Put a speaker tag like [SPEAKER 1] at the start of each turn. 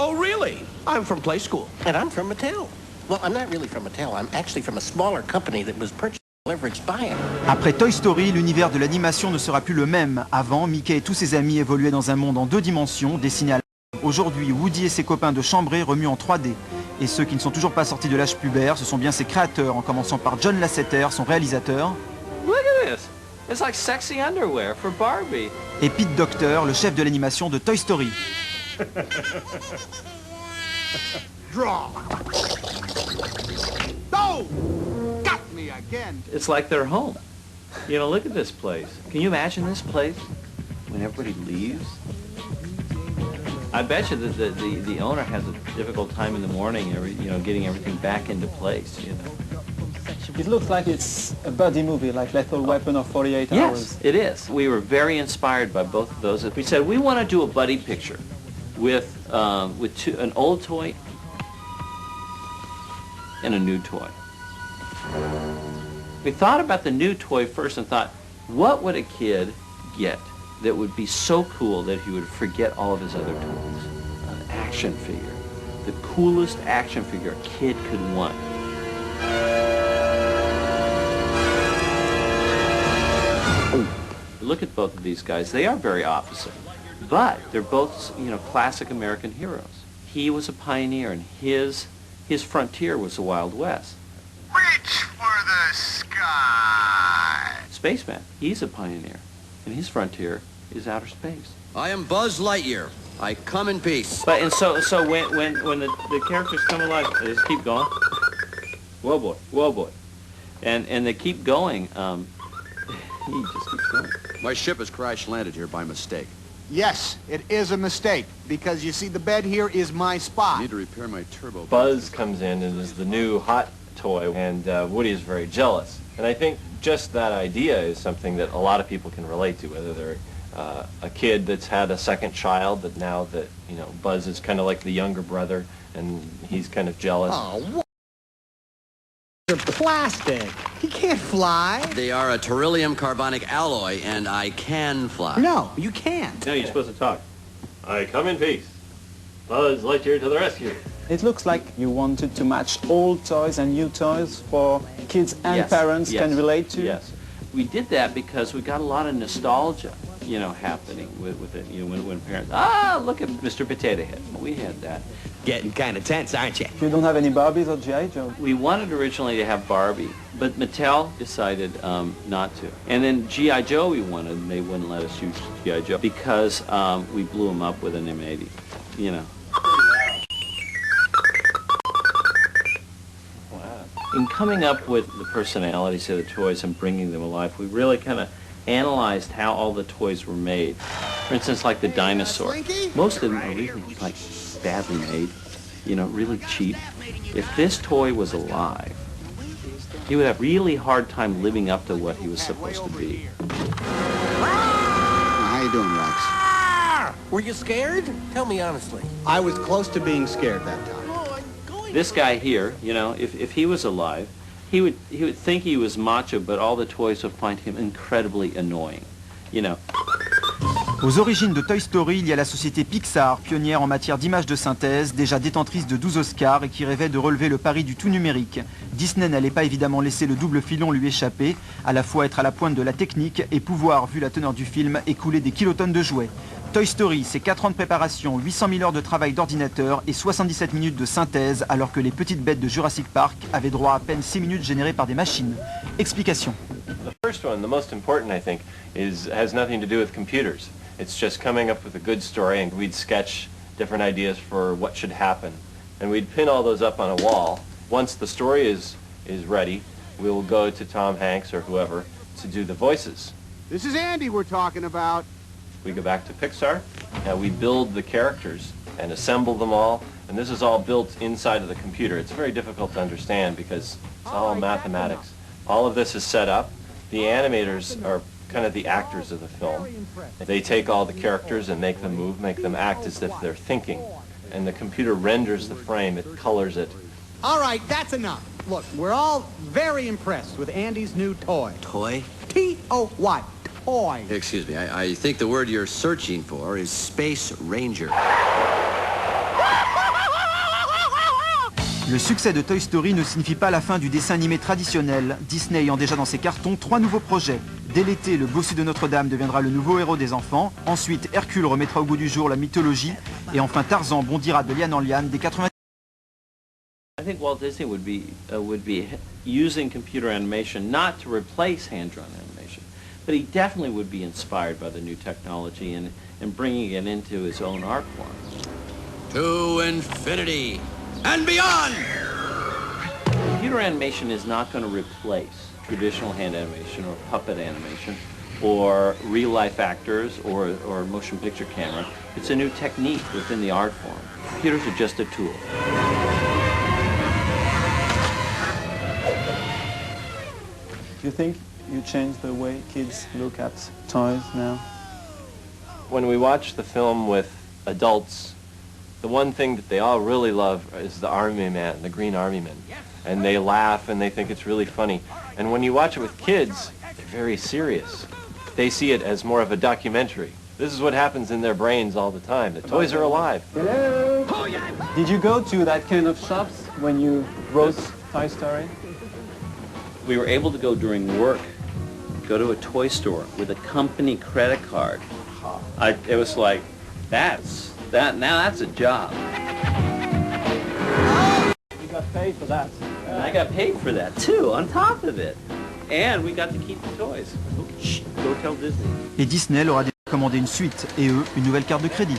[SPEAKER 1] Oh, really? I'm from Play School.
[SPEAKER 2] And I'm from Mattel. Well, I'm not really from Mattel. I'm actually from a smaller company that was purchased and leveraged by it.
[SPEAKER 3] Après Toy Story, l'univers de l'animation ne sera plus le même. Avant, Mickey et tous ses amis évoluaient dans un monde en 2 dimensions, dessiné à la... Aujourd'hui, Woody et ses copains de chambrée remuent en 3D. Et ceux qui ne sont toujours pas sortis de l'âge pubère, ce sont bien ses créateurs, en commençant par John Lasseter, son réalisateur.
[SPEAKER 4] Look at this. It's like sexy underwear for Barbie.
[SPEAKER 3] Et Pete Docter, le chef de l'animation de Toy Story.
[SPEAKER 5] Draw. No! Got me again.
[SPEAKER 4] It's like they're home. You know, look at this place. Can you imagine this place when everybody leaves? I bet you that the owner has a difficult time in the morning, getting everything back into place, you know.
[SPEAKER 6] It looks like it's a buddy movie, like Lethal Weapon or 48
[SPEAKER 4] Yes,
[SPEAKER 6] Hours.
[SPEAKER 4] it is. We were very inspired by both of those. We said we want to do a buddy picture with an old toy and a new toy. We thought about the new toy first and thought, what would a kid get that would be so cool that he would forget all of his other toys? An action figure. The coolest action figure a kid could want. Look at both of these guys. They are very opposite, but they're both, classic American heroes. He was a pioneer, and his frontier was the Wild West.
[SPEAKER 5] Reach for the sky.
[SPEAKER 4] Spaceman, he's a pioneer, and his frontier is outer space.
[SPEAKER 7] I am Buzz Lightyear. I come in peace.
[SPEAKER 4] But so when the characters come alive, they just keep going. Whoa boy, and they keep going. He just keeps going.
[SPEAKER 7] My ship has crash landed here by mistake.
[SPEAKER 5] Yes, it is a mistake, because you see the bed here is my
[SPEAKER 7] I
[SPEAKER 5] spot.
[SPEAKER 7] need to repair my turbo.
[SPEAKER 8] Buzz comes in and is the new hot toy, and Woody is very jealous. And I think just that idea is something that a lot of people can relate to, whether they're a kid that's had a second child, that now that, Buzz is kind of like the younger brother, and he's kind of jealous.
[SPEAKER 5] Oh, what? They're plastic. He can't fly.
[SPEAKER 7] They are a beryllium carbonic alloy, and I can fly.
[SPEAKER 5] No, you can't.
[SPEAKER 8] No, you're supposed to talk. I come in peace. Buzz Lightyear to the rescue.
[SPEAKER 6] It looks like you wanted to match old toys and new toys for kids and
[SPEAKER 4] Yes,
[SPEAKER 6] parents
[SPEAKER 4] yes,
[SPEAKER 6] can relate to.
[SPEAKER 4] Yes, we did that because we got a lot of nostalgia, happening with it. When parents, look at Mr. Potato Head. We had that.
[SPEAKER 1] Getting kind of tense, aren't you?
[SPEAKER 6] You don't have any Barbies or G.I. Joe?
[SPEAKER 4] We wanted originally to have Barbie, but Mattel decided not to. And then G.I. Joe we wanted, and they wouldn't let us use G.I. Joe because we blew him up with an M80, Wow. In coming up with the personalities of the toys and bringing them alive, we really kind of analyzed how all the toys were made. For instance, like the dinosaur. Most of them are really badly made, really cheap. If this toy was alive, he would have really hard time living up to what he was supposed to be.
[SPEAKER 5] How you doing, Rex?
[SPEAKER 2] Were you scared? Tell me honestly.
[SPEAKER 5] I was close to being scared that time.
[SPEAKER 4] This guy here, if he was alive, he would think he was macho, but all the toys would find him incredibly annoying,
[SPEAKER 3] Aux origines de Toy Story, il y a la société Pixar, pionnière en matière d'images de synthèse, déjà détentrice de 12 Oscars et qui rêvait de relever le pari du tout numérique. Disney n'allait pas évidemment laisser le double filon lui échapper, à la fois être à la pointe de la technique et pouvoir, vu la teneur du film, écouler des kilotonnes de jouets. Toy Story, c'est 4 ans de préparation, 800 000 heures de travail d'ordinateur et 77 minutes de synthèse, alors que les petites bêtes de Jurassic Park avaient droit à peine 6 minutes générées par des machines. Explication.
[SPEAKER 8] The first one, the most important, I think, has nothing to do with computers. It's just coming up with a good story, and we'd sketch different ideas for what should happen. And we'd pin all those up on a wall. Once the story is ready, we'll go to Tom Hanks or whoever to do the voices.
[SPEAKER 5] This is Andy we're talking about.
[SPEAKER 8] We go back to Pixar, and we build the characters and assemble them all, and this is all built inside of the computer. It's very difficult to understand because it's all mathematics. All of this is set up. The animators are kind of the actors of the film. They take all the characters and make them move, make them act as if they're thinking. And the computer renders the frame, it colors it.
[SPEAKER 5] All right, that's enough. Look, we're all very impressed with Andy's new toy.
[SPEAKER 7] Toy?
[SPEAKER 5] T-O-Y. Toy.
[SPEAKER 7] Excuse me, I think the word you're searching for is Space Ranger.
[SPEAKER 3] Le succès de Toy Story ne signifie pas la fin du dessin animé traditionnel, Disney ayant déjà dans ses cartons 3 nouveaux projets. Dès l'été, le bossu de Notre-Dame deviendra le nouveau héros des enfants. Ensuite, Hercule remettra au goût du jour la mythologie. Et enfin, Tarzan bondira de liane en liane des 90.
[SPEAKER 4] I think Walt Disney would be using computer animation not to replace hand-drawn animation, but he definitely would be inspired by the new technology and bringing it into his own art form.
[SPEAKER 7] To infinity and beyond!
[SPEAKER 4] Computer animation is not going to replace traditional hand animation or puppet animation or real-life actors or motion picture camera. It's a new technique within the art form. Computers are just a tool.
[SPEAKER 6] Do you think you changed the way kids look at toys now?
[SPEAKER 8] When we watch the film with adults, the one thing that they all really love is the army man, the green army man. And they laugh and they think it's really funny. And when you watch it with kids, they're very serious. They see it as more of a documentary. This is what happens in their brains all the time. The toys are alive.
[SPEAKER 6] Hello? Did you go to that kind of shops when you wrote Toy Story?
[SPEAKER 4] We were able to go during work, go to a toy store with a company credit card. It was like, now that's a job.
[SPEAKER 6] You got paid for that.
[SPEAKER 4] And I got paid for that too, on top of it. And we got to keep the toys. Shh, go tell Disney.
[SPEAKER 3] Et Disney leur a déjà commandé une suite, et eux, une nouvelle carte de crédit.